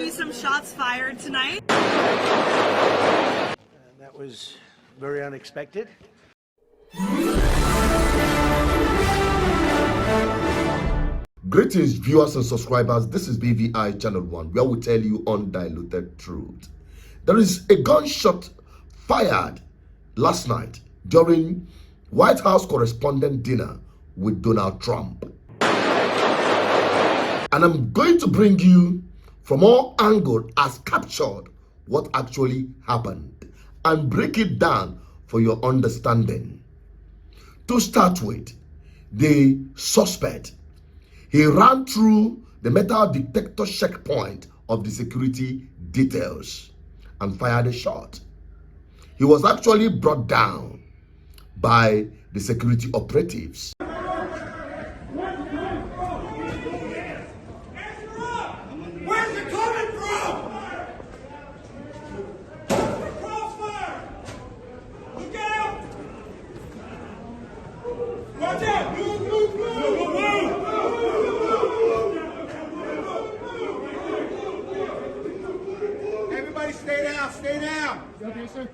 be some shots fired tonight. That was very unexpected. Greetings, viewers and subscribers. This is BVI Channel 1, where we tell you undiluted truth. There is a gunshot fired last night during White House correspondent dinner with Donald Trump. And I'm going to bring you from all angles as captured what actually happened and break it down for your understanding. To start with, the suspect, he ran through the metal detector checkpoint of the security details and fired a shot. He was actually brought down by the security operatives. Where's it coming from? Crossfire! Look out! Watch out! Move, move, move! Move, move! Everybody stay down, stay down! Okay, sir.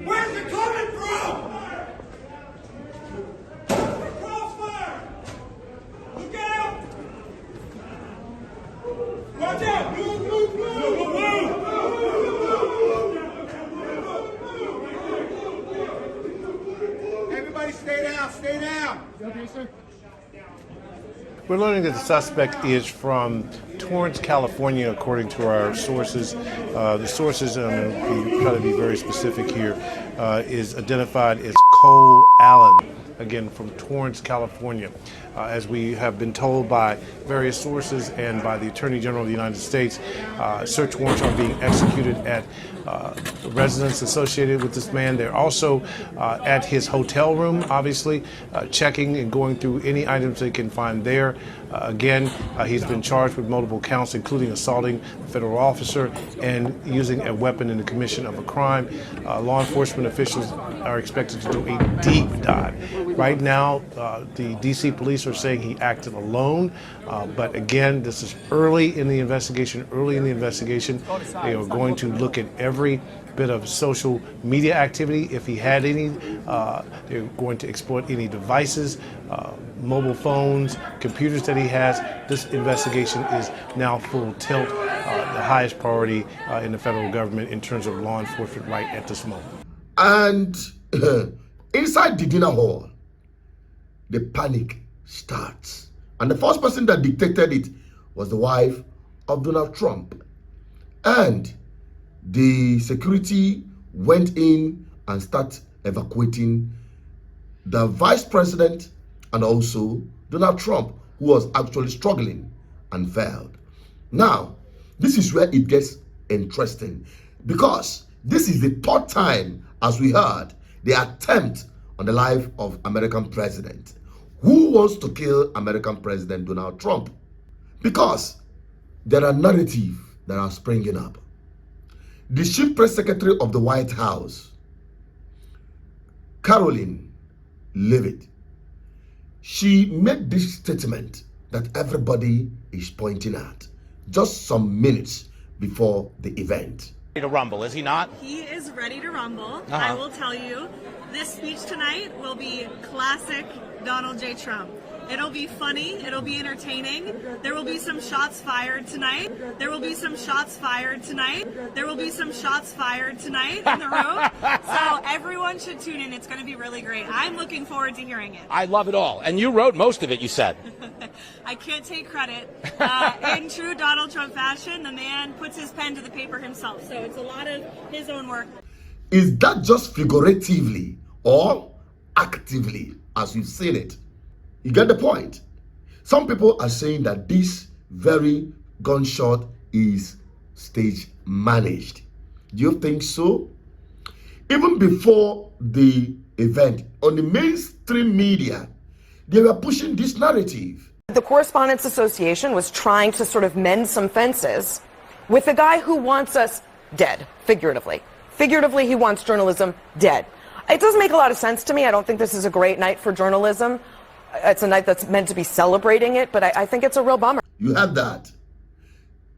Where's it coming from? Crossfire! Look out! Watch out! Move, move, move! Move, move! Everybody stay down, stay down! Okay, sir. We're learning that the suspect is from Torrance, California, according to our sources. The sources, and I'm going to try to be very specific here, is identified as Cole Allen, again from Torrance, California. As we have been told by various sources and by the Attorney General of the United States, search warrants are being executed at residents associated with this man. They're also at his hotel room, obviously, checking and going through any items they can find there. Again, he's been charged with multiple counts, including assaulting a federal officer and using a weapon in the commission of a crime. Law enforcement officials are expected to do a deep dive. Right now, the DC police are saying he acted alone, but again, this is early in the investigation. They are going to look at every bit of social media activity, if he had any. They're going to exploit any devices, mobile phones, computers that he has. This investigation is now full tilt, the highest priority in the federal government in terms of law enforcement right at this moment. And inside the dinner hall, the panic starts. And the first person that dictated it was the wife of Donald Trump. And the security went in and started evacuating the vice president and also Donald Trump, who was actually struggling and failed. Now, this is where it gets interesting, because this is the third time, as we heard, the attempt on the life of American president. Who wants to kill American President Donald Trump? Because there are narratives that are springing up. The chief press secretary of the White House, Karoline, she made this statement that everybody is pointing at just some minutes before the event. To rumble, is he not? He is ready to rumble. I will tell you, this speech tonight will be classic Donald J. Trump. It'll be funny. It'll be entertaining. There will be some shots fired tonight. There will be some shots fired tonight. There will be some shots fired tonight in the room. So everyone should tune in. It's going to be really great. I'm looking forward to hearing it. I love it all. And you wrote most of it, you said. I can't take credit. In true Donald Trump fashion, the man puts his pen to the paper himself. So it's a lot of his own work. Is that just figuratively or actively, as we've seen it? You get the point? Some people are saying that this very gunshot is stage managed. Do you think so? Even before the event, on the mainstream media, they were pushing this narrative. The Correspondents Association was trying to sort of mend some fences with a guy who wants us dead, figuratively. Figuratively, he wants journalism dead. It doesn't make a lot of sense to me. I don't think this is a great night for journalism. It's a night that's meant to be celebrating it, but I think it's a real bummer. You have that.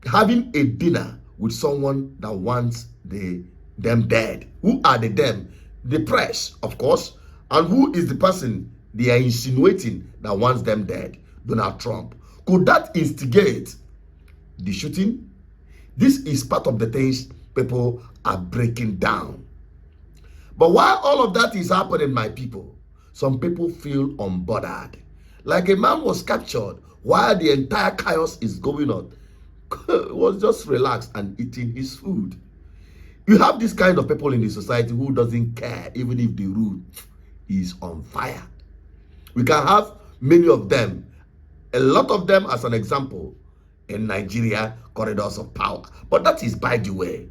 Having a dinner with someone that wants them dead. Who are the them? The press, of course. And who is the person they are insinuating that wants them dead? Donald Trump. Could that instigate the shooting? This is part of the things people are breaking down. But while all of that is happening, my people, some people feel unbothered. Like a man was captured while the entire chaos is going on. Was just relaxed and eating his food. You have this kind of people in the society who doesn't care even if the road is on fire. We can have many of them, a lot of them as an example, in Nigeria, corridors of power. But that is by the way.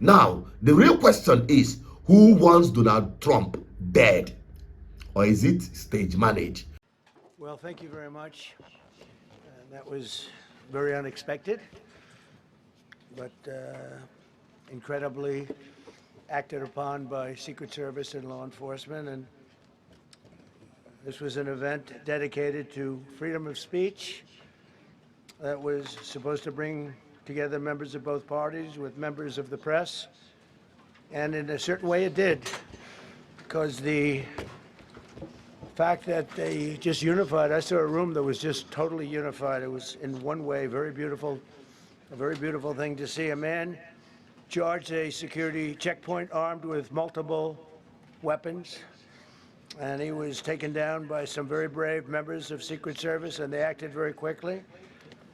Now, the real question is, who wants Donald Trump dead? Or is it stage managed? Well, thank you very much. That was very unexpected, but incredibly acted upon by Secret Service and law enforcement. And this was an event dedicated to freedom of speech that was supposed to bring together members of both parties with members of the press. And in a certain way it did, because the fact that they just unified, I saw a room that was just totally unified. It was in one way very beautiful, a very beautiful thing to see. A man charged a security checkpoint armed with multiple weapons, and he was taken down by some very brave members of Secret Service, and they acted very quickly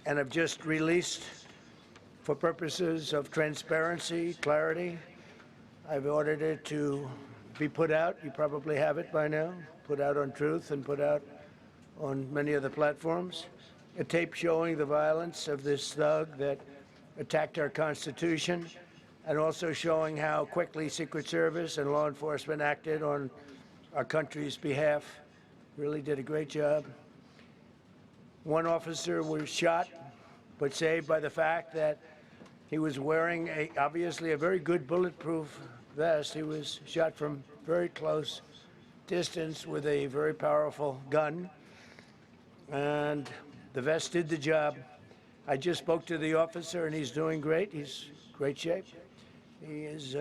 and have just released, for purposes of transparency, clarity, I've ordered it to be put out. You probably have it by now. Put out on Truth and put out on many other platforms. A tape showing the violence of this thug that attacked our Constitution, and also showing how quickly Secret Service and law enforcement acted on our country's behalf. Really did a great job. One officer was shot, but saved by the fact that he was wearing obviously a very good bulletproof vest. He was shot from very close distance with a very powerful gun, and the vest did the job. I just spoke to the officer, and he's doing great. He's in great shape. He is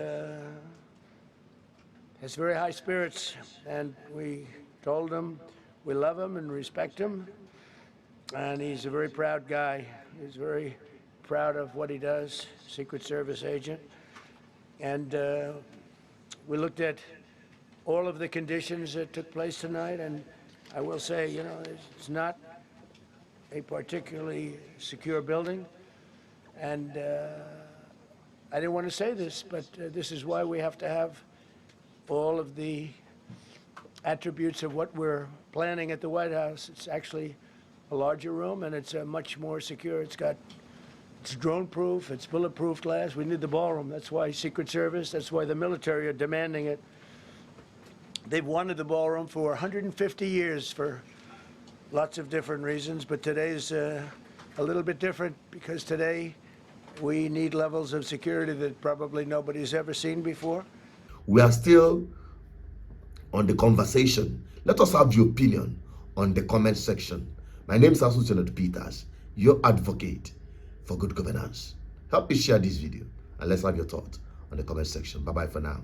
has very high spirits, and we told him we love him and respect him, and he's a very proud guy. He's very proud of what he does, Secret Service agent. And we looked at all of the conditions that took place tonight, and I will say, you know, it's not a particularly secure building, and I didn't want to say this, but this is why we have to have all of the attributes of what we're planning at the White House. It's actually a larger room, and it's much more secure. It's drone-proof, it's bulletproof glass. We need the ballroom. That's why Secret Service, that's why the military are demanding it. They've wanted the ballroom for 150 years for lots of different reasons, but today's a little bit different, because today we need levels of security that probably nobody's ever seen before. We are still on the conversation. Let us have your opinion on the comment section. My name is Assassination Peters, your advocate for good governance. Help me share this video, and let's have your thoughts on the comment section. Bye-bye for now.